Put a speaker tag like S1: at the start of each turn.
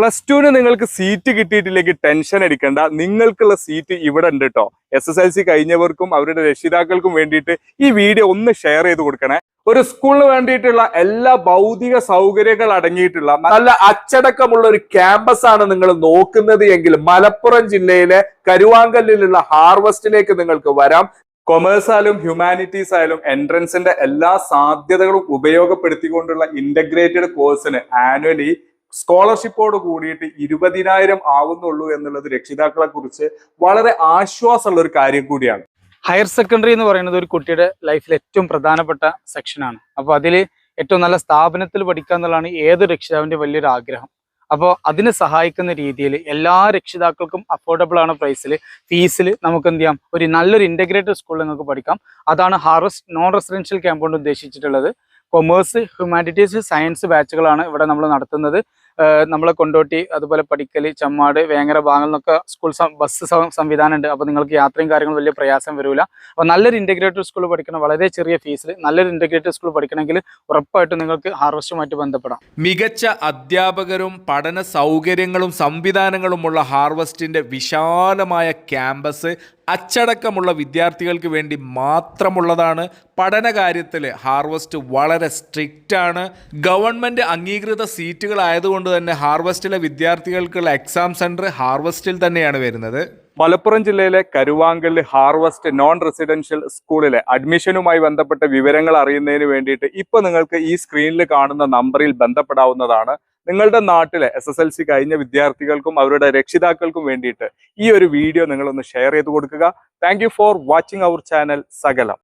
S1: +2 നിങ്ങൾക്ക് seat കിട്ടിയിട്ടില്ലെങ്കിൽ tension അടിക്കണ്ട. നിങ്ങൾക്കുള്ള സീറ്റ് ഇവിടെ ഉണ്ട് കേട്ടോ. SSLC കഴിഞ്ഞവർക്കും അവരുടെ രക്ഷിതാക്കൾക്കും വേണ്ടിയിട്ട് ഈ വീഡിയോ ഒന്ന് ഷെയർ ചെയ്ത് കൊടുക്കണേ. ഒരു സ്കൂളിന് വേണ്ടിയിട്ടുള്ള എല്ലാ ഭൗതിക സൗകര്യങ്ങൾ അടങ്ങിയിട്ടുള്ള നല്ല അച്ചടക്കമുള്ള ഒരു ക്യാമ്പസ് ആണ് നിങ്ങൾ നോക്കുന്നത് എങ്കിൽ മലപ്പുറം ജില്ലയിലെ കരുവാങ്കല്ലിലുള്ള ഹാർവസ്റ്റിലേക്ക് നിങ്ങൾക്ക് വരാം. കൊമേഴ്സ് ആയാലും ഹ്യൂമാനിറ്റീസ് ആയാലും എൻട്രൻസിന്റെ എല്ലാ സാധ്യതകളും ഉപയോഗപ്പെടുത്തിക്കൊണ്ടുള്ള ഇന്റഗ്രേറ്റഡ് കോഴ്സിന് ആനുവലി സ്കോളർഷിപ്പോട് കൂടിയിട്ട് 20,000 ആവുന്നുള്ളൂ എന്നുള്ളത് രക്ഷിതാക്കളെ കുറിച്ച് വളരെ ആശ്വാസമുള്ള ഒരു കാര്യം കൂടിയാണ്.
S2: ഹയർ സെക്കൻഡറി എന്ന് പറയുന്നത് ഒരു കുട്ടിയുടെ ലൈഫിൽ ഏറ്റവും പ്രധാനപ്പെട്ട സെക്ഷനാണ്. അപ്പോൾ അതിൽ ഏറ്റവും നല്ല സ്ഥാപനത്തിൽ പഠിക്കുക എന്നുള്ളതാണ് ഏതൊരു രക്ഷിതാവിൻ്റെ വലിയൊരു ആഗ്രഹം. അപ്പോൾ അതിനെ സഹായിക്കുന്ന രീതിയിൽ എല്ലാ രക്ഷിതാക്കൾക്കും അഫോർഡബിൾ ആണ് പ്രൈസിൽ, ഫീസിൽ നമുക്ക് എന്ത് ചെയ്യാം, ഒരു നല്ലൊരു ഇൻ്റഗ്രേറ്റഡ് സ്കൂളിൽ നിങ്ങൾക്ക് പഠിക്കാം. അതാണ് ഹാർവസ്റ്റ് നോൺ റെസിഡൻഷ്യൽ ക്യാമ്പ് കൊണ്ട് ഉദ്ദേശിച്ചിട്ടുള്ളത്. കൊമേഴ്സ്, ഹ്യൂമാനിറ്റീസ്, സയൻസ് ബാച്ചുകളാണ് ഇവിടെ നമ്മൾ നടത്തുന്നത്. നമ്മളെ കൊണ്ടോട്ടി, അതുപോലെ പടിക്കൽ, ചമ്മാട്, വേങ്ങര ഭാഗങ്ങളിൽ നിന്നൊക്കെ സ്കൂൾ ബസ് സംവിധാനം ഉണ്ട്. അപ്പോൾ നിങ്ങൾക്ക് യാത്രയും കാര്യങ്ങളും വലിയ പ്രയാസം വരില്ല. അപ്പോൾ നല്ലൊരു ഇൻ്റഗ്രേറ്റഡ് സ്കൂൾ പഠിക്കണം, വളരെ ചെറിയ ഫീസിൽ നല്ലൊരു ഇൻ്റഗ്രേറ്റഡ് സ്കൂൾ പഠിക്കണമെങ്കിൽ ഉറപ്പായിട്ടും നിങ്ങൾക്ക് ഹാർവസ്റ്റുമായിട്ട് ബന്ധപ്പെടാം.
S3: മികച്ച അധ്യാപകരും പഠന സൗകര്യങ്ങളും സംവിധാനങ്ങളുമുള്ള ഹാർവസ്റ്റിൻ്റെ വിശാലമായ ക്യാമ്പസ് അച്ചടക്കമുള്ള വിദ്യാർത്ഥികൾക്ക് വേണ്ടി മാത്രമുള്ളതാണ്. പഠന കാര്യത്തിൽ ഹാർവസ്റ്റ് വളരെ സ്ട്രിക്റ്റ് ആണ്. ഗവൺമെൻറ് അംഗീകൃത സീറ്റുകളായതുകൊണ്ട് തന്നെ ഹാർവസ്റ്റിലെ വിദ്യാർത്ഥികൾക്കുള്ള എക്സാം സെൻറ്റർ ഹാർവസ്റ്റിൽ തന്നെയാണ് വരുന്നത്.
S1: മലപ്പുറം ജില്ലയിലെ കരുവാങ്കല്ല് ഹാർവസ്റ്റ് നോൺ റെസിഡൻഷ്യൽ സ്കൂളിലെ അഡ്മിഷനുമായി ബന്ധപ്പെട്ട വിവരങ്ങൾ അറിയുന്നതിന് വേണ്ടിയിട്ട് ഇപ്പോൾ നിങ്ങൾക്ക് ഈ സ്ക്രീനിൽ കാണുന്ന നമ്പറിൽ ബന്ധപ്പെടാവുന്നതാണ്. നിങ്ങളുടെ നാട്ടിലെ SSLC കഴിഞ്ഞ വിദ്യാർത്ഥികൾക്കും അവരുടെ രക്ഷിതാക്കൾക്കും വേണ്ടിയിട്ട് ഈ ഒരു വീഡിയോ നിങ്ങളൊന്ന് ഷെയർ ചെയ്ത് കൊടുക്കുക. Thank you for watching our channel സകലം.